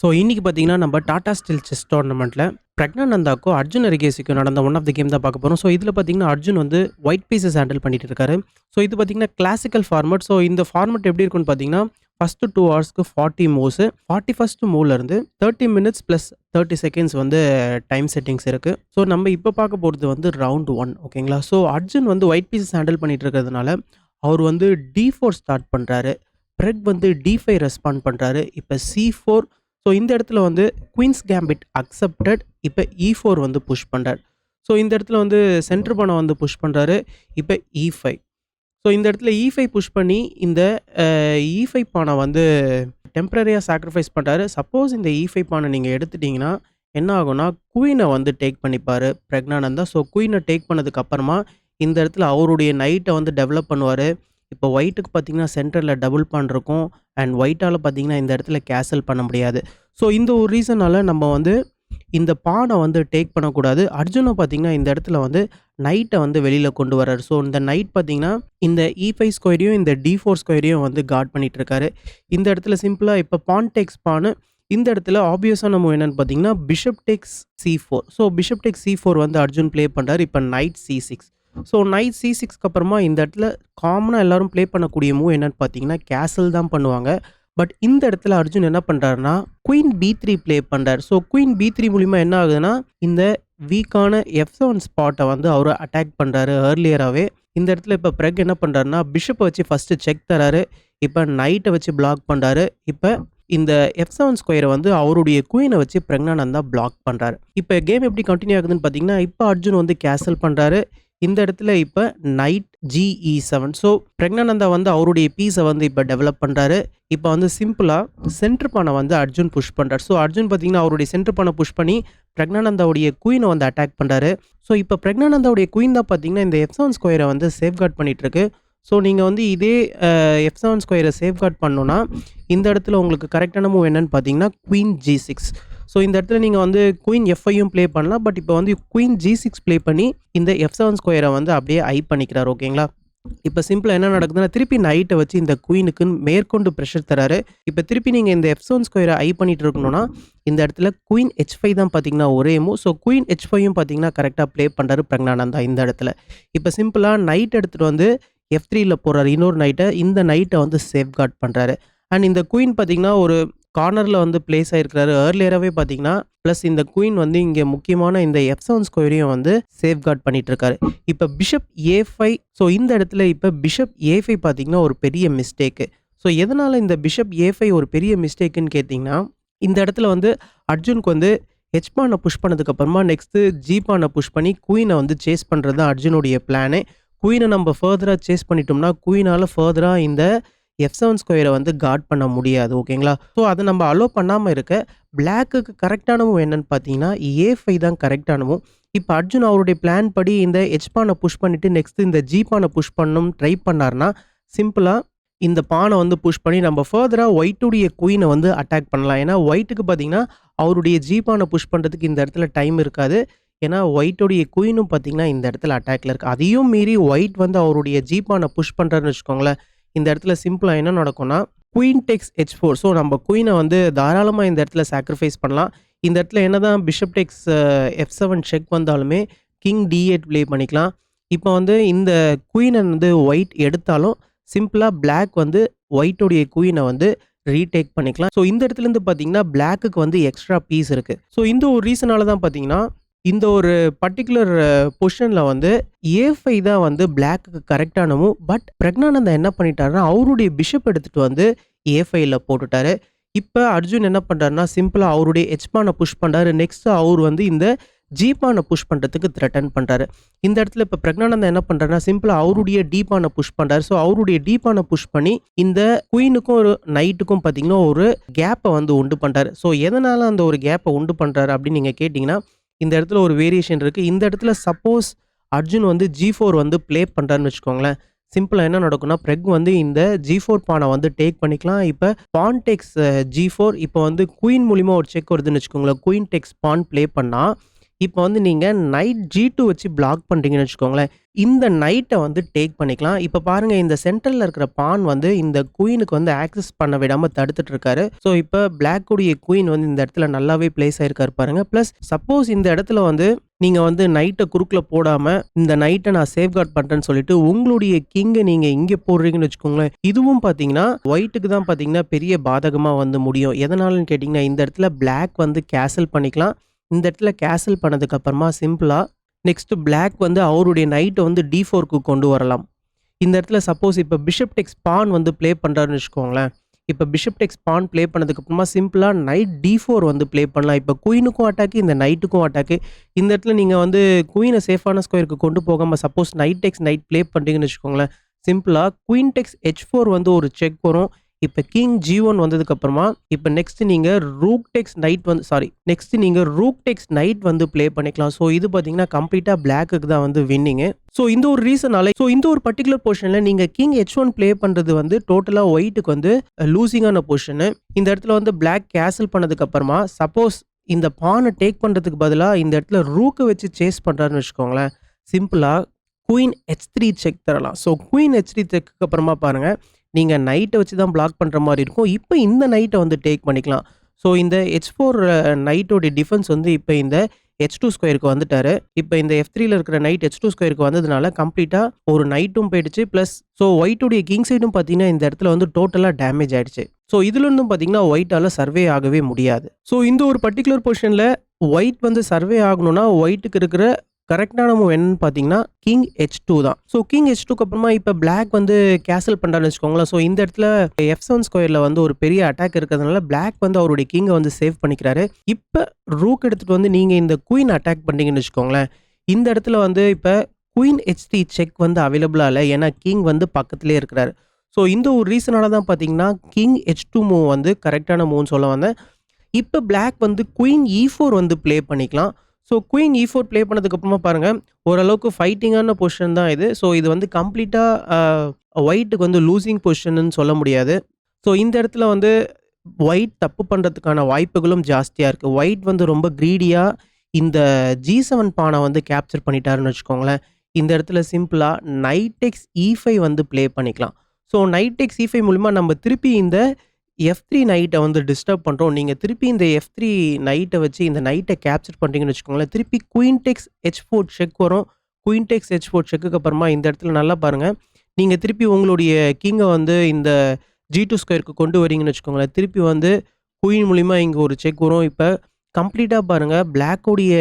So இன்னைக்கு பார்த்தீங்கன்னா, நம்ம டாடா ஸ்டீல் செஸ் டோர்னமெண்ட்ல பிரக்ஞானந்தாக்கும், அர்ஜுன் எரிகேசிக்கும் நடந்த ஒன் ஆஃப் த கேம் தான் பார்க்க போறோம். ஸோ இதில பார்த்தீங்கன்னா, அர்ஜுன் வந்து ஒயிட் பீஸஸ் ஹேண்டில் பண்ணிட்டு இருக்காரு. ஸோ இது பார்த்தீங்கன்னா, கிளாசிக்கல் ஃபார்மட். ஸோ இந்த ஃபார்மட் எப்படி இருக்குன்னு பார்த்தீங்கன்னா, ஃபர்ஸ்ட் 2 ஹவர்ஸ்க்கு 40 மூவ்ஸ், 41st மூவ்ல இருந்து 30 மினிட்ஸ் பிளஸ் 30 செகண்ட்ஸ் வந்து டைம் செட்டிங்ஸ் இருக்கு. ஸோ நம்ம இப்போ பார்க்க போறது வந்து ரவுண்ட் 1 ஓகேங்களா? ஸோ அர்ஜுன் வந்து ஒயிட் பீஸஸ் ஹேண்டில் பண்ணிட்டு இருக்கிறதுனால, அவர் வந்து D4 ஸ்டார்ட் பண்றாரு. பிரெக் வந்து D5 ரெஸ்பாண்ட் பண்றாரு. இப்ப C4. ஸோ இந்த இடத்துல வந்து குயின்ஸ் கேம்பிட் அக்செப்டட். இப்போ E4 வந்து புஷ் பண்ணுறாரு. ஸோ இந்த இடத்துல வந்து சென்டர் பானை வந்து புஷ் பண்ணுறாரு. இப்போ E5. ஸோ இந்த இடத்துல E5 புஷ் பண்ணி இந்த E5 பானை வந்து டெம்பரரியாக சாக்ரிஃபைஸ் பண்ணுறாரு. சப்போஸ் இந்த E5 பானை நீங்கள் எடுத்துட்டிங்கன்னா என்ன ஆகும்னா, குயினை வந்து டேக் பண்ணிப்பார் பிரக்ஞானந்தா. ஸோ குயினை டேக் பண்ணதுக்கு அப்புறமா இந்த இடத்துல அவருடைய நைட்டை வந்து டெவலப் பண்ணுவார். இப்போ ஒயிட்டுக்கு பார்த்தீங்கன்னா சென்டரில் டபுள் பான் இருக்கும். அண்ட் ஒயிட்டால் பார்த்தீங்கன்னா இந்த இடத்துல கேசல் பண்ண முடியாது. ஸோ இந்த ஒரு ரீசனால் நம்ம வந்து இந்த பானை வந்து டேக் பண்ணக்கூடாது. அர்ஜுனை பார்த்தீங்கன்னா இந்த இடத்துல வந்து நைட்டை வந்து வெளியில் கொண்டு வர்றாரு. ஸோ இந்த நைட் பார்த்தீங்கன்னா இந்த E5 ஸ்கொயரையும் இந்த D4 ஸ்கொயரையும் வந்து கார்ட் பண்ணிட்டு இருக்காரு. இந்த இடத்துல சிம்பிளாக இப்போ பான் டேக்ஸ் பானு. இந்த இடத்துல ஆப்வியஸான மூவ் என்னன்னு பார்த்தீங்கன்னா bishop takes C4. So bishop takes C4 வந்து அர்ஜுன் ப்ளே பண்ணுறாரு. இப்போ நைட் C6. ஸோ நைட் C6க்கு அப்புறமா இந்த இடத்துல காமனாக எல்லாரும் ப்ளே பண்ணக்கூடிய மூவ் என்னன்னு பார்த்தீங்கன்னா கேசல் தான் பண்ணுவாங்க. பட் இந்த இடத்துல அர்ஜுன் என்ன பண்ணுறாருன்னா குயின் B3 ப்ளே பண்ணுறாரு. ஸோ குயின் B3 மூலிமா என்ன ஆகுதுன்னா இந்த வீக்கான F7 ஸ்பாட்டை வந்து அவர் அட்டாக் பண்ணுறாரு ஏர்லியராகவே. இந்த இடத்துல இப்போ பிரெக் என்ன பண்ணுறாருன்னா பிஷப்பை வச்சு ஃபஸ்ட்டு செக் தராரு. இப்போ நைட்டை வச்சு பிளாக் பண்ணுறாரு. இப்போ இந்த F7 ஸ்கொயரை வந்து அவருடைய குயினை வச்சு பிரக்ஞானந்தா பிளாக் பண்ணுறாரு. இப்போ கேம் எப்படி கண்டினியூ ஆகுதுன்னு பார்த்தீங்கன்னா, இப்போ அர்ஜுன் வந்து கேசல் பண்ணுறாரு. இந்த இடத்துல இப்போ நைட் GE7. ஸோ பிரக்ஞானந்தா வந்து அவருடைய பீஸை வந்து இப்போ டெவலப் பண்ணுறாரு. இப்போ வந்து சிம்பிளாக சென்டர் பானை வந்து அர்ஜுன் புஷ் பண்ணுறாரு. ஸோ அர்ஜுன் பார்த்தீங்கன்னா அவருடைய சென்டர் பானை புஷ் பண்ணி பிரக்ஞானந்தாவுடைய குயினை வந்து அட்டாக் பண்ணுறாரு. ஸோ இப்போ பிரக்ஞானந்தாவுடைய குயின் தான் பார்த்தீங்கன்னா இந்த F7 ஸ்கொயரை வந்து சேஃப்கார்ட் பண்ணிட்டு இருக்கு. ஸோ நீங்கள் வந்து இதே F7 ஸ்கொயரை சேஃப்கார்ட் பண்ணணுன்னா இந்த இடத்துல உங்களுக்கு கரெக்டான மூவ் என்னன்னு பார்த்தீங்கன்னா குயின் G6. ஸோ இந்த இடத்துல நீங்கள் வந்து குயின் F5யும் ப்ளே பண்ணலாம். பட் இப்போ வந்து குயின் G6 ப்ளே பண்ணி இந்த F7 ஸ்கொயரை வந்து அப்படியே ஐ பண்ணிக்கிறார் ஓகேங்களா? இப்போ சிம்பிளாக என்ன நடக்குதுன்னா திருப்பி நைட்டை வச்சு இந்த குயினுக்கு மேற்கொண்டு ப்ரெஷர் தராரு. இப்போ திருப்பி நீங்கள் இந்த F7 ஸ்கொயரை ஐ பண்ணிட்டு இருக்கணும்னா இந்த இடத்துல குயின் H5 தான் பார்த்தீங்கன்னா ஒரே மூவ். ஸோ குயின் H5யும் பார்த்தீங்கன்னா கரெக்டாக ப்ளே பண்ணுறாரு பிரக்ஞானந்தா இந்த இடத்துல. இப்போ சிம்பிளாக நைட் எடுத்துகிட்டு வந்து F3ல போடுறாரு இன்னொரு நைட்டை. இந்த நைட்டை வந்து சேஃப்கார்ட் பண்ணுறாரு. அண்ட் இந்த குயின் பார்த்தீங்கன்னா ஒரு கார்னரில் வந்து பிளேஸ் ஆகிருக்கிறாரு ஏர்லியராகவே பார்த்தீங்கன்னா. ப்ளஸ் இந்த குயின் வந்து இங்கே முக்கியமான இந்த F7 ஸ்கொயரையும் வந்து சேஃப்கார்ட் பண்ணிட்டு இருக்காரு. இப்போ பிஷப் A5. ஸோ இந்த இடத்துல இப்போ பிஷப் A5 பார்த்தீங்கன்னா ஒரு பெரிய மிஸ்டேக்கு. ஸோ எதனால் இந்த பிஷப் A5 ஒரு பெரிய மிஸ்டேக்குன்னு கேட்டிங்கன்னா, இந்த இடத்துல வந்து அர்ஜுனுக்கு வந்து H பானை புஷ் பண்ணதுக்கப்புறமா நெக்ஸ்ட்டு G பானை புஷ் பண்ணி குயினை வந்து சேஸ் பண்ணுறது தான் அர்ஜுனுடைய பிளானு. குயினை நம்ம ஃபர்தராக சேஸ் பண்ணிட்டோம்னா குயினால் ஃபர்தராக இந்த F7 ஸ்கொயரை வந்து கார்ட் பண்ண முடியாது ஓகேங்களா? ஸோ அதை நம்ம அலோ பண்ணாமல் இருக்க பிளாக்குக்கு கரெக்டான மூவ் என்னன்னு பார்த்தீங்கன்னா A5 தான் கரெக்டான மூவ். இப்போ அர்ஜுன் அவருடைய பிளான் படி இந்த H பானை புஷ் பண்ணிவிட்டு நெக்ஸ்ட்டு இந்த G பானை புஷ் பண்ணணும் ட்ரை பண்ணார்னா சிம்பிளாக இந்த பானை வந்து புஷ் பண்ணி நம்ம ஃபர்தராக ஒயிட்டுடைய குயினை வந்து அட்டாக் பண்ணலாம். ஏன்னா ஒயிட்டுக்கு பார்த்தீங்கன்னா அவருடைய G பானை புஷ் பண்ணுறதுக்கு இந்த இடத்துல டைம் இருக்காது. ஏன்னா ஒயிட்டுடைய குயினும் பார்த்தீங்கன்னா இந்த இடத்துல அட்டாக்ல இருக்குது. அதையும் மீறி ஒயிட் வந்து அவருடைய G பானை புஷ் பண்ணுறாருன்னு வச்சுக்கோங்களேன். இந்த இடத்துல சிம்பிளாக என்ன நடக்கும்னா குயின் டேக்ஸ் H4. ஸோ நம்ம குயினை வந்து தாராளமாக இந்த இடத்துல சாக்ரிஃபைஸ் பண்ணலாம். இந்த இடத்துல என்னதான் பிஷப் டேக்ஸ் F7 செக் வந்தாலுமே கிங் D8 ப்ளே பண்ணிக்கலாம். இப்போ வந்து இந்த குயினை வந்து ஒயிட் எடுத்தாலும் சிம்பிளாக பிளாக் வந்து ஒயிட்டுடைய குயினை வந்து ரீடேக் பண்ணிக்கலாம். ஸோ இந்த இடத்துலேருந்து பார்த்தீங்கன்னா பிளாக்குக்கு வந்து எக்ஸ்ட்ரா பீஸ் இருக்குது. ஸோ இந்த ஒரு ரீசனால தான் பார்த்தீங்கன்னா இந்த ஒரு பர்டிகுலர் பொசிஷனில் வந்து A5 தான் வந்து பிளாக்குக்கு கரெக்டான மூவ். பட் பிரக்ஞானந்தா என்ன பண்ணிட்டாருன்னா அவருடைய பிஷப் எடுத்துகிட்டு வந்து A5ல போட்டுட்டாரு. இப்போ அர்ஜுன் என்ன பண்ணுறாருன்னா சிம்பிளாக அவருடைய H பானை புஷ் பண்ணுறாரு. நெக்ஸ்ட்டு அவர் வந்து இந்த G பானை புஷ் பண்ணுறதுக்கு த்ரெட்டன் பண்ணுறாரு. இந்த இடத்துல இப்போ பிரக்ஞானந்தா என்ன பண்ணுறாருன்னா சிம்பிளாக அவருடைய D பானை புஷ் பண்ணுறாரு. ஸோ அவருடைய D பானை புஷ் பண்ணி இந்த குயினுக்கும் ஒரு நைட்டுக்கும் பார்த்தீங்கன்னா ஒரு கேப்பை வந்து உண்டு பண்ணுறாரு. ஸோ எதனால் அந்த ஒரு கேப்பை உண்டு பண்ணுறாரு அப்படின்னு நீங்கள் கேட்டிங்கன்னா இந்த இடத்துல ஒரு வேரியேஷன் இருக்குது. இந்த இடத்துல சப்போஸ் அர்ஜுன் வந்து G4 வந்து ப்ளே பண்ணுறாருன்னு வச்சுக்கோங்களேன். சிம்பிளாக என்ன நடக்கும்னா பிரெக் வந்து இந்த G4 பானை வந்து டேக் பண்ணிக்கலாம். இப்போ பான் டேக்ஸ் G4. இப்போ வந்து குயின் மூலிமா ஒரு செக் வருதுன்னு வச்சுக்கோங்களேன். குயின் டேக்ஸ் பான் ப்ளே பண்ணால் இப்போ வந்து நீங்க நைட் G2 வச்சு பிளாக் பண்றீங்கன்னு வச்சுக்கோங்களேன். இந்த நைட்ட வந்து டேக் பண்ணிக்கலாம். இப்ப பாருங்க இந்த சென்டர்ல இருக்கிற பான் வந்து இந்த குயினுக்கு வந்து ஆக்சஸ் பண்ண விடாம தடுத்துட்டு இருக்காரு. ஸோ இப்ப பிளாக் உடைய குயின் வந்து இந்த இடத்துல நல்லாவே பிளேஸ் ஆயிருக்காரு பாருங்க. பிளஸ் சப்போஸ் இந்த இடத்துல வந்து நீங்க வந்து நைட்ட குறுக்குல போடாம, இந்த நைட்ட நான் சேஃப்கார்ட் பண்றேன்னு சொல்லிட்டு உங்களுடைய கிங்க நீங்க இங்க போடுறீங்கன்னு வச்சுக்கோங்களேன். இதுவும் பார்த்தீங்கன்னா, ஒயிட்டுக்கு தான் பார்த்தீங்கன்னா பெரிய பாதகமா வந்து முடியும். எதனாலன்னு கேட்டீங்கன்னா, இந்த இடத்துல பிளாக் வந்து கேன்சல் பண்ணிக்கலாம். இந்த இடத்துல கேன்சல் பண்ணதுக்கு அப்புறமா சிம்பிளா நெக்ஸ்ட் பிளாக் வந்து அவருடைய நைட்ட வந்து D4க்கு கொண்டு வரலாம். இந்த இடத்துல சப்போஸ் இப்ப பிஷப் டேக்ஸ் பான் வந்து ப்ளே பண்றாருன்னு வச்சுக்கோங்களேன். இப்ப பிஷப் டேக்ஸ் பான் ப்ளே பண்ணதுக்கு அப்புறமா சிம்பிளா நைட் D4 வந்து ப்ளே பண்ணலாம். இப்ப குயினுக்கும் அட்டாக், இந்த நைட்டுக்கும் அட்டாக். இந்த இடத்துல நீங்க வந்து குயின சேஃபான ஸ்கொயருக்கு கொண்டு போகாம suppose knight takes knight play பண்றீங்கன்னு வச்சுக்கோங்களேன். சிம்பிளா குயின் டேக்ஸ் H4 வந்து ஒரு செக் வரும். இப்ப கிங் G1 வந்ததுக்கு அப்புறமா இப்ப நெக்ஸ்ட் நீங்க ரூக் டேக்ஸ் நைட் வந்து நெக்ஸ்ட் நீங்க ரூக் டேக்ஸ் நைட் வந்து ப்ளே பண்ணிக்கலாம். ஸோ இது பார்த்தீங்கன்னா கம்ப்ளீட்டா பிளாக்குக்கு தான் வந்து வின்னிங்கு. ஸோ இந்த ஒரு ரீசனால இந்த ஒரு பர்ட்டிகுலர் பொசிஷன்ல நீங்க கிங் H1 ப்ளே பண்றது வந்து டோட்டலா ஒயிட்டுக்கு வந்து லூசிங்கான பொசிஷனு. இந்த இடத்துல வந்து பிளாக் கேன்சல் பண்ணதுக்கு அப்புறமா சப்போஸ் இந்த பானை டேக் பண்றதுக்கு பதிலா இந்த இடத்துல ரூக்க வச்சு சேஸ் பண்றாருன்னு வச்சுக்கோங்களேன். சிம்பிளா குயின் H3 செக் தரலாம். ஸோ குயின் H3 செக்குக்கு அப்புறமா பாருங்க, நீங்க நைட்ட வச்சு தான் பிளாக் பண்ற மாரி இருக்கும். இப்ப இந்த நைட்ட வந்து டேக் பண்ணிக்கலாம். ஸோ இந்த H4 நைட்டோட டிஃபென்ஸ் வந்து இப்ப இந்த H2 ஸ்கொயருக்கு வந்துட்டாரு. இப்ப இந்த F3ல இருக்கிற நைட் H2 ஸ்கொயருக்கு வந்ததுனால கம்ப்ளீட்டா ஒரு நைட்டும் போயிடுச்சு. பிளஸ் ஒயிட்டுடைய கிங் சைடும் பார்த்தீங்கன்னா, இந்த இடத்துல வந்து டோட்டலா டேமேஜ் ஆயிடுச்சு. ஸோ இதுல இருந்தும் பார்த்தீங்கன்னா, ஒயிட்டால சர்வே ஆகவே முடியாது. ஸோ இந்த ஒரு பர்ட்டிகுலர் பொசிஷன்ல ஒயிட் வந்து சர்வே ஆகணும்னா, ஒயிட்டுக்கு இருக்கிற கரெக்டான மூவ் என்னன்னு பார்த்தீங்கன்னா, கிங் H2 தான். ஸோ கிங் H2க்கு அப்புறமா இப்ப பிளாக் வந்து கேன்சல் பண்றாருன்னு வச்சுக்கோங்களேன். ஸோ இந்த இடத்துல F7 ஸ்கொயர்ல வந்து ஒரு பெரிய அட்டாக் இருக்கிறதுனால பிளாக் வந்து அவருடைய கிங்க வந்து சேவ் பண்ணிக்கிறாரு. இப்ப ரூக் எடுத்துட்டு வந்து நீங்க இந்த குயின் அட்டாக் பண்றீங்கன்னு வச்சுக்கோங்களேன். இந்த இடத்துல வந்து இப்ப குயின் H3 செக் வந்து அவைலபிளா இல்ல. ஏன்னா கிங் வந்து பக்கத்திலேயே இருக்கிறாரு. ஸோ இந்த ஒரு ரீசனால தான் பார்த்தீங்கன்னா, கிங் H2 மூவ் வந்து கரெக்டான மூவ்னு சொல்ல வந்தேன். இப்ப பிளாக் வந்து குயின் E4 வந்து ப்ளே பண்ணிக்கலாம். ஸோ குயின் E4 ப்ளே பண்ணதுக்கு அப்புறமா பாருங்க, ஓரளவுக்கு ஃபைட்டிங்கான பொசிஷன் தான் இது. ஸோ இது வந்து கம்ப்ளீட்டா ஒயிட்டுக்கு வந்து லூசிங் பொசிஷன்னு சொல்ல முடியாது. ஸோ இந்த இடத்துல வந்து ஒயிட் தப்பு பண்றதுக்கான வாய்ப்புகளும் ஜாஸ்தியா இருக்கு. ஒயிட் வந்து ரொம்ப கிரீடியா இந்த G7 பான வந்து கேப்சர் பண்ணிட்டாருன்னு வச்சுக்கோங்களேன். இந்த இடத்துல சிம்பிளா நைட் டேக்ஸ் E5 வந்து ப்ளே பண்ணிக்கலாம். ஸோ நைட் டேக்ஸ் E5 மூலமா நம்ம திருப்பி இந்த F3 நைட்ட வந்து டிஸ்டர்ப் பண்றோம். நீங்க திருப்பி இந்த F3 நைட்ட வச்சு இந்த நைட்ட கேப்சர் பண்றீங்கன்னு வச்சுக்கோங்களேன். திருப்பி குயின் டேக்ஸ் H4 செக் வரும். குயின் டேக்ஸ் H4 செக்குக்கு அப்புறமா இந்த இடத்துல நல்லா பாருங்க. நீங்க திருப்பி உங்களுடைய கிங்க வந்து இந்த G2 ஸ்கொயருக்கு கொண்டு வரீங்கன்னு வச்சுக்கோங்களேன். திருப்பி வந்து குயின் மூலியமா இங்க ஒரு செக் வரும். இப்ப கம்ப்ளீட்டா பாருங்க, பிளாக் உடைய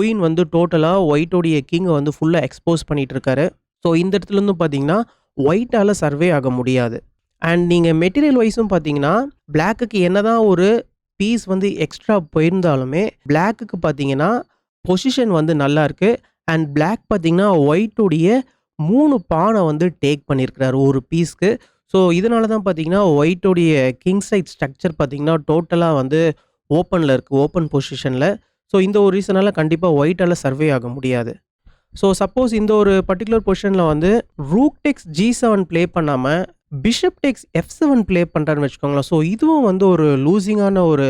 குயின் வந்து டோட்டலா ஒயிட் உடைய கிங்க வந்து ஃபுல்லா எக்ஸ்போஸ் பண்ணிட்டு இருக்காரு. ஸோ இந்த இடத்துல இருந்தும் பார்த்தீங்கன்னா, ஒயிட்டால சர்வே ஆக முடியாது. அண்ட் நீங்க மெட்டீரியல் வைஸும் பார்த்தீங்கன்னா, பிளாக்குக்கு என்னதான் ஒரு பீஸ் வந்து எக்ஸ்ட்ரா போயிருந்தாலுமே, பிளாக்குக்கு பார்த்தீங்கன்னா, பொசிஷன் வந்து நல்லா இருக்கு. அண்ட் பிளாக் பார்த்தீங்கன்னா, ஒயிட்டுடைய 3 பான வந்து டேக் பண்ணியிருக்கிறாரு ஒரு பீஸ்க்கு. ஸோ இதனால தான் பார்த்தீங்கன்னா, ஒயிட்டுடைய கிங் சைட் ஸ்ட்ரக்சர் பார்த்தீங்கன்னா, டோட்டலா வந்து ஓப்பன்ல இருக்கு. ஓப்பன் பொசிஷன்ல. ஸோ இந்த ஒரு ரீசனால கண்டிப்பா ஒயிட்டால சர்வே ஆக முடியாது. ஸோ சப்போஸ் இந்த ஒரு பர்ட்டிகுலர் பொசிஷன்ல வந்து ரூக் டேக்ஸ் G7 ப்ளே பண்ணாம, பிஷப் டேக்ஸ் F7 ப்ளே பண்றாருன்னு வச்சுக்கோங்களேன். ஸோ இதுவும் வந்து ஒரு லூசிங்கான ஒரு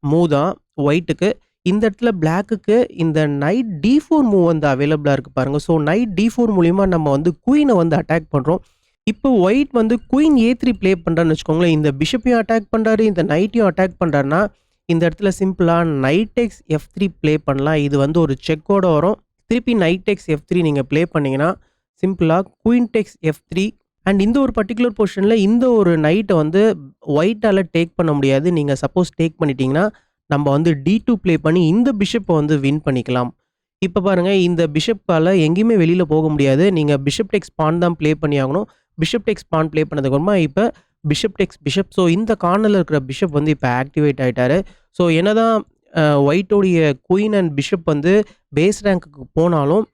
மூவ் தான் ஒயிட்டுக்கு. இந்த இடத்துல பிளாக்குக்கு இந்த நைட் D4 மூவ் வந்து அவைலபிளா இருக்கு பாருங்க. ஸோ நைட் D4 மூலியமா நம்ம வந்து குயின வந்து அட்டாக் பண்றோம். இப்போ ஒயிட் வந்து குயின் A3 ப்ளே பண்றாருன்னு வச்சுக்கோங்களேன். இந்த பிஷப்பையும் அட்டாக் பண்றாரு, இந்த நைட்டையும் அட்டாக் பண்றாருன்னா, இந்த இடத்துல சிம்பிளா நைட் டேக்ஸ் F3 ப்ளே பண்ணலாம். இது வந்து ஒரு செக்கோட வரும். திருப்பி நைட் டேக்ஸ் F3 நீங்க ப்ளே பண்ணீங்கன்னா, சிம்பிளா குயின் டேக்ஸ் F3 அண்ட் இந்த ஒரு பர்ட்டிகுலர் பொசிஷன்ல இந்த ஒரு நைட்ட வந்து ஒயிட்டால டேக் பண்ண முடியாது. நீங்க சப்போஸ் டேக் பண்ணிட்டீங்கன்னா, நம்ம வந்து D2 ப்ளே பண்ணி இந்த பிஷப்ப வந்து வின் பண்ணிக்கலாம். இப்ப பாருங்க, இந்த பிஷப்பால எங்கேயுமே வெளியில போக முடியாது. நீங்க பிஷப் டேக்ஸ் பான் தான் ப்ளே பண்ணி ஆகணும். பிஷப் டேக்ஸ் பான் ப்ளே பண்ணதுக்கு அப்புறமா இப்ப பிஷப் டேக்ஸ் பிஷப். ஸோ இந்த கார்னர்ல இருக்கிற பிஷப் வந்து இப்ப ஆக்டிவேட் ஆயிட்டாரு. ஸோ என்னதான் ஒயிட்டோடைய குயின் அண்ட் பிஷப் வந்து பேஸ் ரேங்க்குக்கு போனாலும்,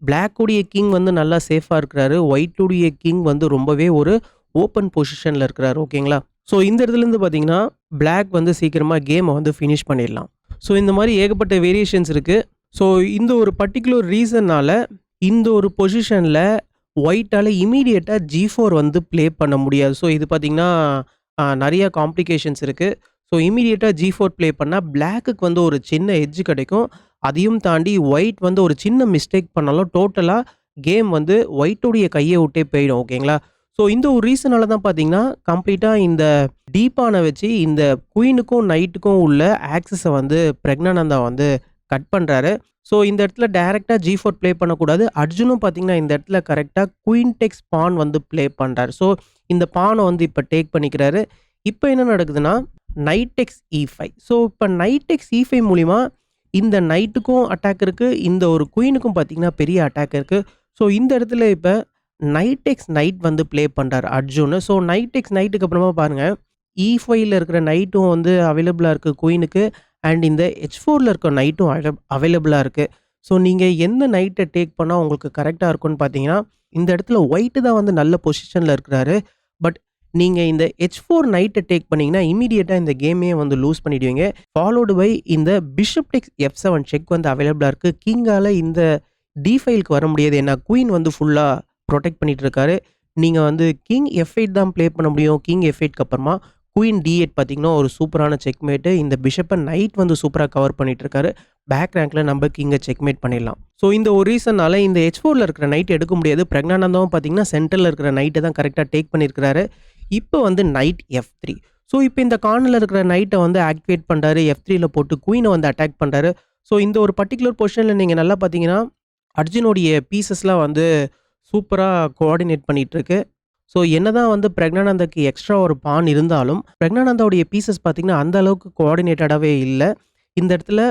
பிளாக்குடைய கிங் வந்து நல்லா சேஃபா இருக்கிறாரு. ஒயிட்டுடைய கிங் வந்து ரொம்பவே ஒரு ஓப்பன் பொசிஷன்ல இருக்கிறாரு. ஓகேங்களா? ஸோ இந்த இடத்துலேருந்து பார்த்தீங்கன்னா, பிளாக் வந்து சீக்கிரமா கேம வந்து ஃபினிஷ் பண்ணிடலாம். ஸோ இந்த மாதிரி ஏகப்பட்ட வேரியேஷன்ஸ் இருக்கு. ஸோ இந்த ஒரு பர்ட்டிகுலர் ரீசன்னால இந்த ஒரு பொசிஷன்ல ஒயிட்டால இம்மீடியட்டா G4 வந்து ப்ளே பண்ண முடியாது. ஸோ இது பார்த்தீங்கன்னா, நெறைய காம்ப்ளிகேஷன்ஸ் இருக்கு. ஸோ இம்மீடியட்டாக G4 ப்ளே பண்ணால் பிளாக்குக்கு வந்து ஒரு சின்ன எட்ஜ் கிடைக்கும். அதையும் தாண்டி ஒயிட் வந்து ஒரு சின்ன மிஸ்டேக் பண்ணாலும் டோட்டலாக கேம் வந்து ஒயிட்டோடைய கையை விட்டே போயிடும். ஓகேங்களா? ஸோ இந்த ஒரு ரீசனால தான் பார்த்தீங்கன்னா, கம்ப்ளீட்டாக இந்த டீப்பான வச்சு இந்த குயினுக்கும் நைட்டுக்கும் உள்ள ஆக்சஸை வந்து பிரக்னானந்தா வந்து கட் பண்ணுறாரு. ஸோ இந்த இடத்துல டைரெக்டாக G4 ப்ளே பண்ணக்கூடாது. அர்ஜுனும் பார்த்தீங்கன்னா இந்த இடத்துல கரெக்டாக குயின் டெக்ஸ் பான் வந்து ப்ளே பண்ணுறாரு. ஸோ இந்த பானை வந்து இப்போ டேக் பண்ணிக்கிறாரு. இப்போ என்ன நடக்குதுன்னா நைட் டெக்ஸ் E5. ஸோ இப்போ நைட் டெக்ஸ் E5 மூலிமா இந்த நைட்டுக்கும் அட்டாக் இருக்குது, இந்த ஒரு குயினுக்கும் பார்த்தீங்கன்னா பெரிய அட்டாக் இருக்குது. ஸோ இந்த இடத்துல இப்போ நைட் டெக்ஸ் நைட் வந்து ப்ளே பண்ணுறாரு அர்ஜுன். ஸோ நைட் டெக்ஸ் நைட்டுக்கு அப்புறமா பாருங்கள் E5ல இருக்கிற நைட்டும் வந்து அவைலபிளாக இருக்குது குயினுக்கு, அண்ட் இந்த H4ல இருக்க நைட்டும் அவைலபிளாக இருக்குது. ஸோ நீங்கள் எந்த நைட்டை டேக் பண்ணால் உங்களுக்கு கரெக்டாக இருக்கும்னு பார்த்தீங்கன்னா, இந்த இடத்துல ஒயிட்டு தான் வந்து நல்ல பொசிஷனில் இருக்கிறாரு. பட் நீங்கள் இந்த H4 நைட்டை டேக் பண்ணிங்கன்னா இமீடியட்டாக இந்த கேமையே வந்து லூஸ் பண்ணிடுவீங்க. ஃபாலோடு பை இந்த பிஷப் டெக்ஸ் F7 செக் வந்து அவைலபிளாக இருக்குது. கிங்கால் இந்த D5க்கு வர முடியாது, ஏன்னா குயின் வந்து ஃபுல்லாக ப்ரொடெக்ட் பண்ணிட்டு இருக்காரு. நீங்கள் வந்து கிங் F8 தான் ப்ளே பண்ண முடியும். கிங் F8க்கு அப்புறமா குயின் D8 பார்த்தீங்கன்னா ஒரு சூப்பரான செக்மேட்டு. இந்த பிஷப்பை நைட் வந்து சூப்பராக கவர் பண்ணிட்டு இருக்காரு. பேக் ரேங்க்கில் நம்ம கிங்கை செக்மேட் பண்ணிடலாம். ஸோ இந்த ஒரு ரீசனால இந்த H4ல இருக்கிற நைட் எடுக்க முடியாது. பிரக்னானந்தாவும் பார்த்தீங்கன்னா சென்டரில் இருக்கிற நைட்டை தான் கரெக்டாக டேக் பண்ணியிருக்கிறாரு. இப்போ வந்து நைட் F3. ஸோ இப்போ இந்த கார்னரில் இருக்கிற நைட்டை வந்து ஆக்டிவேட் பண்ணுறாரு. F3ல போட்டு குயினை வந்து அட்டாக் பண்ணுறாரு. ஸோ இந்த ஒரு பர்டிகுலர் பொசிஷனில் நீங்கள் நல்லா பார்த்தீங்கன்னா அர்ஜுனுடைய பீசஸ்லாம் வந்து சூப்பராக கோஆர்டினேட் பண்ணிகிட்டு இருக்கு. ஸோ என்னதான் வந்து பிரக்னானந்தாக்கு எக்ஸ்ட்ரா ஒரு பான் இருந்தாலும் பிரக்னானந்தாவுடைய பீசஸ் பார்த்தீங்கன்னா அந்த அளவுக்கு கோஆர்டினேட்டடாகவே இல்லை. இந்த இடத்துல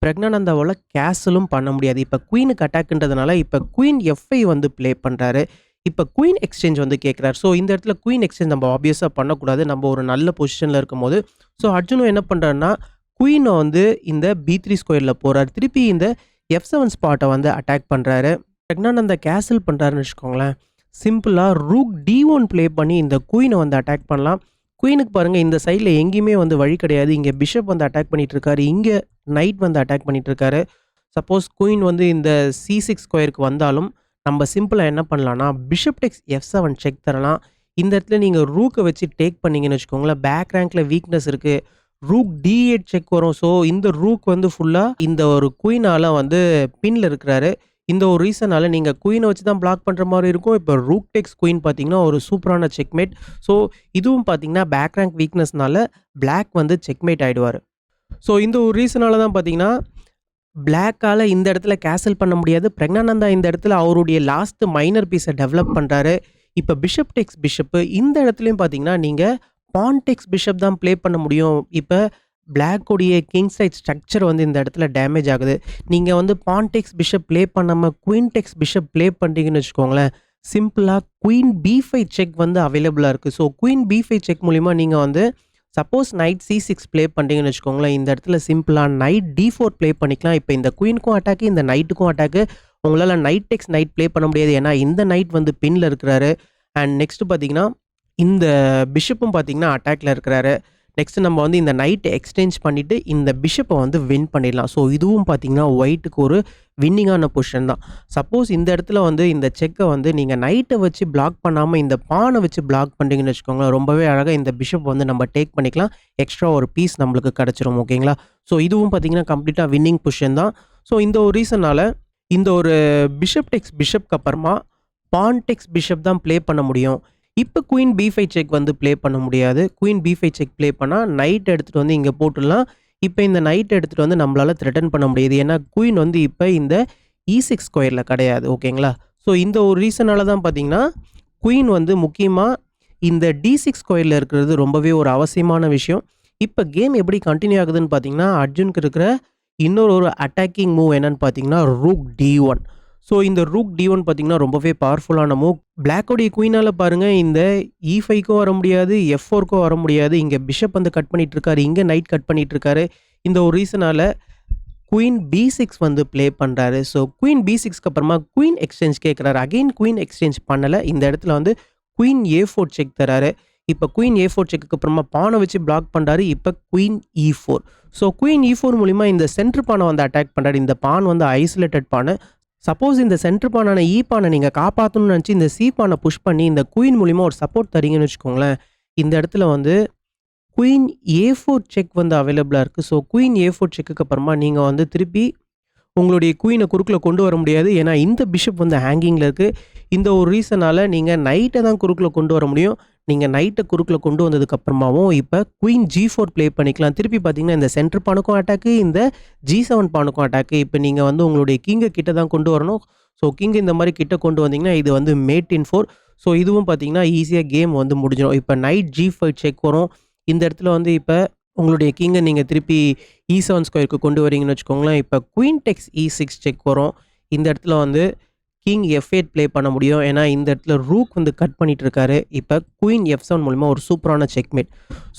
பிரக்னானந்தாவால் கேசலும் பண்ண முடியாது. இப்போ குயினுக்கு அட்டாக்ன்றதுனால இப்போ குயின் F5 வந்து ப்ளே பண்ணுறாரு. இப்போ குயின் எக்ஸ்சேஞ்ச் வந்து கேட்குறாரு. ஸோ இந்த இடத்துல குயின் எக்ஸ்சேஞ்ச் நம்ம ஆப்வியஸாக பண்ணக்கூடாது, நம்ம ஒரு நல்ல பொசிஷனில் இருக்கும்போது. ஸோ அர்ஜுனும் என்ன பண்ணுறாருன்னா குயினை வந்து இந்த B3 ஸ்கொயரில் போகிறார். திருப்பி இந்த F7 ஸ்பாட்டை வந்து அட்டாக் பண்ணுறாரு. பிரக்னானந்தா கேசல் பண்ணுறாருன்னு வச்சுக்கோங்களேன். சிம்பிளாக ரூக் D1 ப்ளே பண்ணி இந்த குயினை வந்து அட்டாக் பண்ணலாம். குயினுக்கு பாருங்கள் இந்த சைடில் எங்கேயுமே வந்து வழி கிடையாது. இங்கே பிஷப் வந்து அட்டாக் பண்ணிட்டு இருக்காரு, இங்கே நைட் வந்து அட்டாக் பண்ணிட்டு இருக்காரு. சப்போஸ் குயின் வந்து இந்த C6 ஸ்கொயருக்கு வந்தாலும் நம்ம சிம்பிளாக என்ன பண்ணலாம்னா பிஷப் டெக்ஸ் F7 செக் தரலாம். இந்த இடத்துல நீங்கள் ரூக்கை வச்சு டேக் பண்ணிங்கன்னு வச்சுக்கோங்களேன், பேக் ரேங்க்கில் வீக்னஸ் இருக்குது. ரூக் D8 செக் வரும். ஸோ இந்த ரூக் வந்து ஃபுல்லாக இந்த ஒரு குயினால் வந்து பின்னில் இருக்கிறாரு. இந்த ஒரு ரீசனால நீங்கள் குயினை வச்சு தான் பிளாக் பண்ணுற மாதிரி இருக்கும். இப்போ ரூக் டெக்ஸ் குயின் பார்த்தீங்கன்னா ஒரு சூப்பரான செக்மேட். ஸோ இதுவும் பார்த்தீங்கன்னா பேக் ரேங்க் வீக்னஸ்னால பிளாக் வந்து செக்மேட் ஆகிடுவார். ஸோ இந்த ஒரு ரீசனால தான் பார்த்தீங்கன்னா பிளாக்கால் இந்த இடத்துல கேசல் பண்ண முடியாது. பிரக்னானந்தா இந்த இடத்துல அவருடைய லாஸ்ட் மைனர் பீஸை டெவலப் பண்ணுறாரு. இப்போ பிஷப் டெக்ஸ் பிஷப்பு இந்த இடத்துலையும் பார்த்தீங்கன்னா நீங்கள் பான் டெக்ஸ் பிஷப் தான் ப்ளே பண்ண முடியும். இப்போ பிளாக்கோடைய கிங் சைட் ஸ்ட்ரக்சர் வந்து இந்த இடத்துல டேமேஜ் ஆகுது. நீங்கள் வந்து பான் டெக்ஸ் பிஷப் ப்ளே பண்ணாமல் குயின் டெக்ஸ் பிஷப் ப்ளே பண்ணிட்டீங்கன்னு வச்சுக்கோங்களேன், சிம்பிளாக குயின் B5 செக் வந்து அவைலபிளாக இருக்குது. ஸோ குயின் B5 செக் மூலிமா நீங்கள் வந்து சப்போஸ் நைட் C6 ப்ளே பண்ணிட்டீங்கன்னு வச்சுக்கோங்களேன், இந்த இடத்துல சிம்பிளாக நைட் D4 ப்ளே பண்ணிக்கலாம். இப்போ இந்த குயினுக்கும் அட்டாக்கு, இந்த நைட்டுக்கும் அட்டாக்கு. உங்களால் நைட் டெக்ஸ் நைட் ப்ளே பண்ண முடியாது, ஏன்னா இந்த நைட் வந்து பின்னில் இருக்கிறாரு. அண்ட் நெக்ஸ்ட்டு பார்த்தீங்கன்னா இந்த பிஷப்பும் பார்த்தீங்கன்னா அட்டாக்ல இருக்கிறாரு. நெக்ஸ்ட்டு நம்ம வந்து இந்த நைட்டை எக்ஸ்சேஞ்ச் பண்ணிவிட்டு இந்த பிஷப்பை வந்து வின் பண்ணிடலாம். ஸோ இதுவும் பார்த்தீங்கன்னா ஒயிட்டுக்கு ஒரு வின்னிங்கான பொசிஷன் தான். சப்போஸ் இந்த இடத்துல வந்து இந்த செக்கை வந்து நீங்கள் நைட்டை வச்சு பிளாக் பண்ணாமல் இந்த பானை வச்சு பிளாக் பண்ணிட்டீங்கன்னு வச்சுக்கோங்களேன், ரொம்பவே அழகாக இந்த பிஷப் வந்து நம்ம டேக் பண்ணிக்கலாம். எக்ஸ்ட்ரா ஒரு பீஸ் நம்மளுக்கு கிடச்சிரும். ஓகேங்களா? ஸோ இதுவும் பார்த்தீங்கன்னா கம்ப்ளீட்டாக வின்னிங் பொசிஷன் தான். ஸோ இந்த ஒரு ரீசனால் இந்த ஒரு பிஷப் டெக்ஸ் பிஷப்க்கு அப்புறமா பான் டெக்ஸ் பிஷப் தான் ப்ளே பண்ண முடியும். இப்போ குயின் B5 செக் வந்து ப்ளே பண்ண முடியாது. குயின் B5 செக் ப்ளே பண்ணால் நைட் எடுத்துகிட்டு வந்து இங்கே போட்டுடலாம். இப்போ இந்த நைட் எடுத்துகிட்டு வந்து நம்மளால் த்ரெட்டன் பண்ண முடியாது, ஏன்னா குயின் வந்து இப்போ இந்த E6 ஸ்கொயரில் கிடையாது. ஓகேங்களா? ஸோ இந்த ஒரு ரீசனால தான் பார்த்தீங்கன்னா குயின் வந்து முக்கியமாக இந்த D6 ஸ்கொயரில் இருக்கிறது ரொம்பவே ஒரு அவசியமான விஷயம். இப்போ கேம் எப்படி கண்டினியூ ஆகுதுன்னு பார்த்தீங்கன்னா அர்ஜுனுக்கு இருக்கிற இன்னொரு அட்டாக்கிங் மூவ் என்னன்னு பார்த்தீங்கன்னா ரூக் D1. ஸோ இந்த ரூக் D1 பார்த்தீங்கன்னா ரொம்பவே பவர்ஃபுல்லான மூவ். பிளாக்கோடைய குயினால் பாருங்கள் இந்த E5க்கும் வர முடியாது, F4க்கும் வர முடியாது. இங்கே பிஷப் வந்து கட் பண்ணிட்டு இருக்காரு, இங்கே நைட் கட் பண்ணிட்டு இருக்காரு. இந்த ஒரு ரீசனால் குயின் B6 வந்து ப்ளே பண்ணுறாரு. ஸோ குயின் B6க்கு அப்புறமா குயின் எக்ஸ்சேஞ்ச் கேட்குறாரு. அகெயின் குயின் எக்ஸ்சேஞ்ச் பண்ணலை. இந்த இடத்துல வந்து குயின் A4 செக் தராரு. இப்போ குயின் A4 செக்குக்கு அப்புறமா பானை வச்சு பிளாக் பண்ணுறாரு. இப்போ queen E4. So queen E4 மூலிமா இந்த சென்ட்ரு பானை வந்து அட்டாக் பண்ணுறாரு. இந்த பான் வந்து ஐசோலேட்டட் பானை. சப்போஸ் இந்த சென்ட்ரு பானான E பானை நீங்கள் காப்பாற்றணும்னு நினச்சி இந்த C பானை புஷ் பண்ணி இந்த குயின் மூலிமா ஒரு சப்போர்ட் தரீங்கன்னு வச்சுக்கோங்களேன், இந்த இடத்துல வந்து குயின் A4 செக் வந்து அவைலபிளா இருக்கு. ஸோ குயின் A4 செக்குக்கு அப்புறமா நீங்க வந்து திருப்பி உங்களுடைய குயின குறுக்குல கொண்டு வர முடியாது. ஏன்னா, இந்த பிஷப் வந்து ஹேங்கிங்ல இருக்கு. இந்த ஒரு ரீசனால நீங்க நைட்ட தான் குறுக்குல கொண்டு வர முடியும். நீங்க நைட்ட குறுக்குல கொண்டு வந்ததுக்கு அப்புறமாவும் இப்ப குயின் G4 ப்ளே பண்ணிக்கலாம். திருப்பி பார்த்தீங்கன்னா, இந்த சென்டர் பானுக்கும் அட்டாக்கு, இந்த G7 பானுக்கும் அட்டாக்கு. இப்ப நீங்க வந்து உங்களுடைய கிங்க கிட்ட தான் கொண்டு வரணும். ஸோ கிங் இந்த மாரி கிட்ட கொண்டு வந்தீங்கன்னா, இது வந்து மேட் இன் 4. ஸோ இதுவும் பார்த்தீங்கன்னா, ஈஸியா கேம் வந்து முடிஞ்சிரும். இப்ப நைட் G5 செக் வரும். இந்த இடத்துல வந்து இப்ப உங்களுடைய கிங்க நீங்க திருப்பி E7 ஸ்கொயருக்கு கொண்டு வரீங்கன்னு வச்சுக்கோங்களேன். இப்ப குயின் டெக்ஸ் E6 செக் வரும். இந்த இடத்துல வந்து கிங் F8 ப்ளே பண்ண முடியும். ஏன்னா, இந்த இடத்துல ரூக் வந்து கட் பண்ணிட்டு இருக்காரு. இப்ப குயின் F7 மூலியமா ஒரு சூப்பரான செக்மேட்.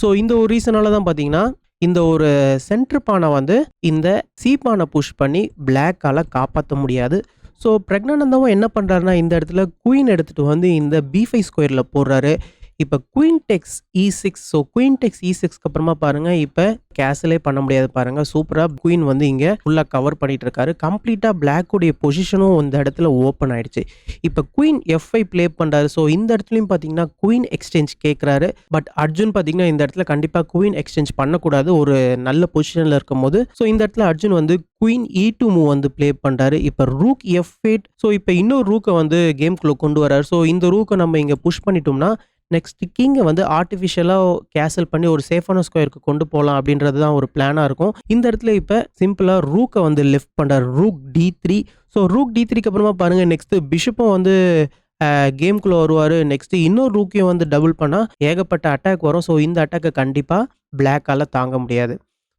ஸோ இந்த ஒரு ரீசனால தான் பார்த்தீங்கன்னா, இந்த ஒரு சென்டர் பான வந்து இந்த சி பான புஷ் பண்ணி பிளாக்கால காப்பாத்த முடியாது. ஸோ பிரக்னானந்தாவும் என்ன பண்றாருன்னா, இந்த இடத்துல குயின் எடுத்துட்டு வந்து இந்த B5 ஸ்கொயர்ல போடுறாரு. இப்ப queen takes E6. So queen takes E6க்கு அப்புறமா பாருங்க, இப்ப கேசலே பண்ண முடியாது பாருங்க. சூப்பரா குயின் வந்து இங்க ஃபுல்லா கவர் பண்ணிட்டு இருக்காரு. கம்ப்ளீட்டா பிளாக் உடைய பொசிஷனும் இந்த இடத்துல ஓப்பன் ஆயிடுச்சு. இப்ப குயின் F5 ப்ளே பண்றாரு. ஸோ இந்த இடத்துலயும் பார்த்தீங்கன்னா, குயின் எக்ஸ்சேஞ்ச் கேட்கிறாரு. பட் அர்ஜுன் பார்த்தீங்கன்னா, இந்த இடத்துல கண்டிப்பா குயின் எக்ஸ்சேஞ்ச் பண்ணக்கூடாது. ஒரு நல்ல பொசிஷன்ல இருக்கும்போது. ஸோ இந்த இடத்துல அர்ஜுன் வந்து குயின் E2 மூவ் வந்து ப்ளே பண்றாரு. இப்ப ரூக் F8. ஸோ இப்ப இன்னொரு ரூக்க வந்து கேம்குள்ள கொண்டு வராரு. ஸோ இந்த ரூக்க நம்ம இங்க புஷ் பண்ணிட்டோம்னா, நெக்ஸ்ட் கிங்க வந்து ஆர்டிஃபிஷியலா கேசல் பண்ணி ஒரு சேஃபான ஸ்கொயருக்கு கொண்டு போலாம் அப்படின்றது தான் ஒரு பிளானா இருக்கும். இந்த இடத்துல இப்ப சிம்பிளா ரூக்க வந்து லெஃப்ட் பண்றாரு. Rook D3. ஸோ ரூக் D3க்கு அப்புறமா பாருங்க, நெக்ஸ்ட் பிஷப்பும் வந்து கேம்குள்ள வருவாரு. நெக்ஸ்ட் இன்னொரு ரூக்கையும் வந்து டபுள் பண்ணா ஏகப்பட்ட அட்டாக் வரும். ஸோ இந்த அட்டாக்கை கண்டிப்பா பிளாக்கால தாங்க முடியாது.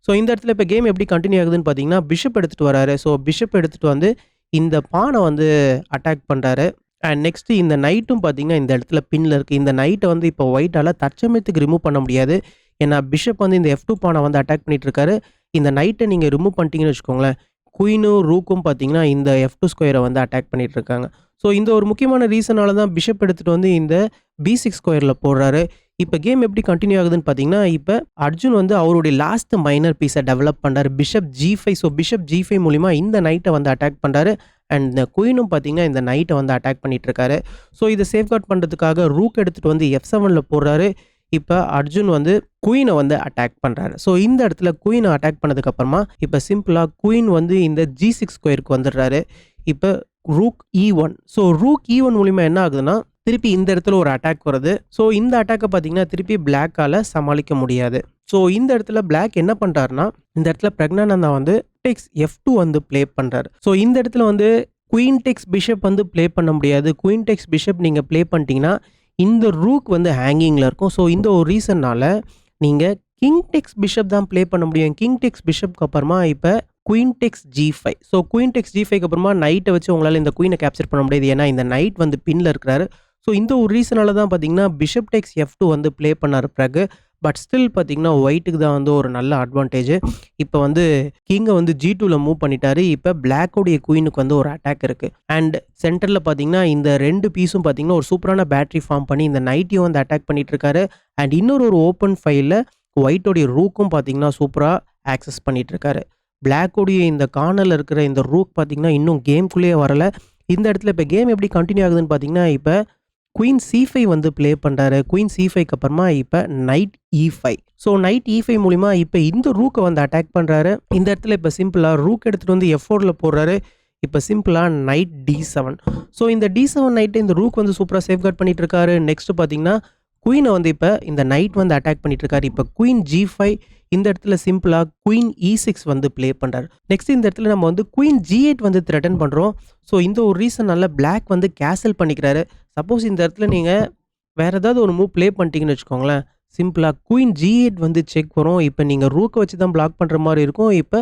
ஸோ இந்த இடத்துல இப்ப கேம் எப்படி கண்டினியூ ஆகுதுன்னு பார்த்தீங்கன்னா, பிஷப் எடுத்துட்டு வராரு. ஸோ பிஷப் எடுத்துட்டு வந்து இந்த பானை வந்து அட்டாக் பண்றாரு. அண்ட் நெக்ஸ்ட் இந்த நைட்டும் பார்த்தீங்கன்னா, இந்த இடத்துல பின்ல இருக்கு. இந்த நைட்டை வந்து இப்போ ஒயிட்டால தற்சமயத்துக்கு ரிமூவ் பண்ண முடியாது. ஏன்னா பிஷப் வந்து இந்த F2 பானை வந்து அட்டாக் பண்ணிட்டு இருக்காரு. இந்த நைட்டை நீங்க ரிமூவ் பண்ணிட்டீங்கன்னு வச்சுக்கோங்களேன், குயினும் ரூக்கும் பார்த்தீங்கன்னா, இந்த F2 ஸ்கொயரை வந்து அட்டாக் பண்ணிட்டு இருக்காங்க. ஸோ இந்த ஒரு முக்கியமான ரீசனால தான் பிஷப் எடுத்துட்டு வந்து இந்த B6 ஸ்கொயர்ல போடுறாரு. இப்ப கேம் எப்படி கண்டினியூ ஆகுதுன்னு பார்த்தீங்கன்னா, இப்ப அர்ஜுன் வந்து அவருடைய லாஸ்ட் மைனர் பீஸை டெவலப் பண்றாரு. Bishop G5. So bishop G5 மூலியமா இந்த நைட்டை வந்து அட்டாக் பண்றாரு. அண்ட் இந்த குயினும் பார்த்தீங்கன்னா, இந்த நைட்டை வந்து அட்டாக் பண்ணிட்டு இருக்காரு. ஸோ இதை சேஃப்கார்ட் பண்றதுக்காக ரூக் எடுத்துட்டு வந்து F7ல போடுறாரு. இப்ப அர்ஜுன் வந்து குயினை வந்து அட்டாக் பண்றாரு. ஸோ இந்த இடத்துல குயினை அட்டாக் பண்ணதுக்கு அப்புறமா இப்ப சிம்பிளா குயின் வந்து இந்த G6 ஸ்கொயருக்கு வந்துடுறாரு. இப்ப rook E1. So rook E1 மூலியமா என்ன ஆகுதுன்னா, திருப்பி இந்த இடத்துல ஒரு அட்டாக் வருது. ஸோ இந்த அட்டாக்கை பார்த்தீங்கன்னா, திருப்பி பிளாக்கால சமாளிக்க முடியாது. ஸோ இந்த இடத்துல பிளாக் என்ன பண்றாருன்னா, இந்த இடத்துல பிரக்னானந்தா வந்து டெக்ஸ் F2 வந்து ப்ளே பண்றாரு. ஸோ இந்த இடத்துல வந்து குயின் டெக்ஸ் பிஷப் வந்து ப்ளே பண்ண முடியாது. குயின் டெக்ஸ் பிஷப் நீங்க ப்ளே பண்ணிட்டீங்கன்னா, இந்த ரூக் வந்து ஹேங்கிங்ல இருக்கும். ஸோ இந்த ஒரு ரீசன்னால நீங்க கிங் டெக்ஸ் பிஷப் தான் ப்ளே பண்ண முடியும். கிங் டெக்ஸ் பிஷப்க்கு அப்புறமா இப்ப queen takes G5. So queen takes G5க்கு அப்புறமா நைட்டை வச்சு உங்களால இந்த குயினை கேப்சர் பண்ண முடியாது. ஏன்னா இந்த நைட் வந்து பின்ல இருக்கிறாரு. ஸோ இந்த ஒரு ரீசனால தான் பார்த்தீங்கன்னா, பிஷப் டெக்ஸ் F2 வந்து ப்ளே பண்ணாரு பிறகு. பட் ஸ்டில் பார்த்தீங்கன்னா, ஒயிட்டுக்கு தான் வந்து ஒரு நல்ல அட்வான்டேஜ். இப்போ வந்து கிங்கை வந்து G2ல மூவ் பண்ணிட்டாரு. இப்போ பிளாக்கோடைய குயினுக்கு வந்து ஒரு அட்டாக் இருக்கு. அண்ட் சென்டர்ல பார்த்தீங்கன்னா, இந்த 2 பீஸும் பார்த்தீங்கன்னா, ஒரு சூப்பரான பேட்டரி ஃபார்ம் பண்ணி இந்த நைட்டையும் வந்து அட்டாக் பண்ணிட்டு இருக்காரு. அண்ட் இன்னொரு ஒரு ஓப்பன் ஃபைல்ல ஒயிட்டோடைய ரூக்கும் பார்த்தீங்கன்னா, சூப்பரா ஆக்சஸ் பண்ணிட்டு இருக்காரு. பிளாக்கோடைய இந்த கார்னர்ல இருக்கிற இந்த ரூக் பார்த்தீங்கன்னா, இன்னும் கேம்குள்ளேயே வரல. இந்த இடத்துல இப்போ கேம் எப்படி கண்டினியூ ஆகுதுன்னு பார்த்தீங்கன்னா, இப்போ குயின் C5 வந்து ப்ளே பண்றாரு. குயின் C5க்கு அப்புறமா இப்ப night E5. So night E5 மூலியமா இப்ப இந்த ரூக்கை வந்து அட்டாக் பண்றாரு. இந்த இடத்துல இப்ப சிம்பிளா ரூக் எடுத்துட்டு வந்து F4ல போடுறாரு. இப்ப சிம்பிளா நைட் D7. ஸோ இந்த D7 நைட் இந்த ரூக் வந்து சூப்பரா சேஃப்கார்ட் பண்ணிட்டு இருக்காரு. நெக்ஸ்ட் பாத்தீங்கன்னா, குயினை வந்து இப்ப இந்த நைட் வந்து அட்டாக் பண்ணிட்டு இருக்காரு. இப்ப குயின் G5. இந்த இடத்துல சிம்பிளா குயின் E6 வந்து ப்ளே பண்றாரு. நெக்ஸ்ட் இந்த இடத்துல நம்ம வந்து குயின் G8 வந்து த்ரெட்டன் பண்றோம். ஸோ இந்த ஒரு ரீசனால பிளாக் வந்து கேசல் பண்ணிக்கிறாரு. சப்போஸ் இந்த இடத்துல நீங்க வேற ஏதாவது ஒரு மூவ் ப்ளே பண்ணிட்டீங்கன்னு வச்சுக்கோங்களேன், சிம்பிளா குயின் G8 வந்து செக் வரும். இப்போ நீங்க ரூக்கை வச்சு தான் பிளாக் பண்ற மாதிரி இருக்கும். இப்போ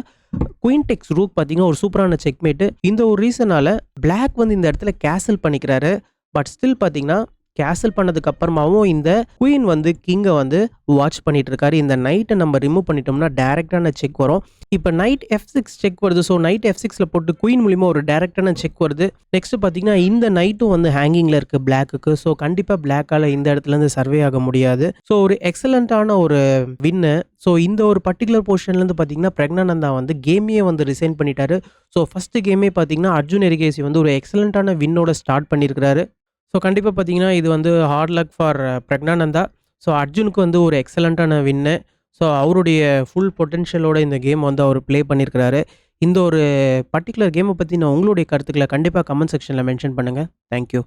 குயின் டெக்ஸ் ரூக் பார்த்தீங்கன்னா, ஒரு சூப்பரான செக்மேட். இந்த ஒரு ரீசனால பிளாக் வந்து இந்த இடத்துல கேசல் பண்ணிக்கிறாரு. பட் ஸ்டில் பார்த்தீங்கன்னா, கேசல் பண்ணதுக்கு அப்புறமாவும் இந்த குயின் வந்து கிங்கை வந்து வாட்ச் பண்ணிட்டு இருக்காரு. இந்த நைட்டை நம்ம ரிமூவ் பண்ணிட்டோம்னா டைரக்டான செக் வரும். இப்போ நைட் F6 செக் வருது. ஸோ நைட் F6ல போட்டு குயின் மூலியமா ஒரு டைரக்டான செக் வருது. நெக்ஸ்ட் பார்த்தீங்கன்னா, இந்த நைட்டும் வந்து ஹேங்கிங்ல இருக்கு பிளாக்குக்கு. ஸோ கண்டிப்பா பிளாக்கால இந்த இடத்துல இருந்து சர்வே ஆக முடியாது. ஸோ ஒரு எக்ஸலண்டான ஒரு வின்னு. ஸோ இந்த ஒரு பர்டிகுலர் பொசிஷன்ல இருந்து பார்த்தீங்கன்னா, பிரக்னானந்தா வந்து கேமையே வந்து ரிசைன் பண்ணிட்டாரு. ஸோ ஃபர்ஸ்ட் கேமே பார்த்தீங்கன்னா, அர்ஜுன் எரிகேசி வந்து ஒரு எக்ஸலண்டான வின்னோட ஸ்டார்ட் பண்ணியிருக்கிறாரு. ஸோ கண்டிப்பாக பார்த்தீங்கன்னா, இது வந்து hard luck for Praggnanandhaa. So அர்ஜுனுக்கு வந்து ஒரு எக்ஸலண்ட்டான வின்னு. ஸோ அவருடைய ஃபுல் பொட்டன்ஷியலோட இந்த கேம் வந்து அவர் ப்ளே பண்ணியிருக்கிறாரு. இந்த ஒரு பர்ட்டிகுலர் கேமை பத்தின உங்களுடைய கருத்துக்கள கண்டிப்பா கமெண்ட் செக்ஷன்ல மென்ஷன் பண்ணுங்க. Thank you.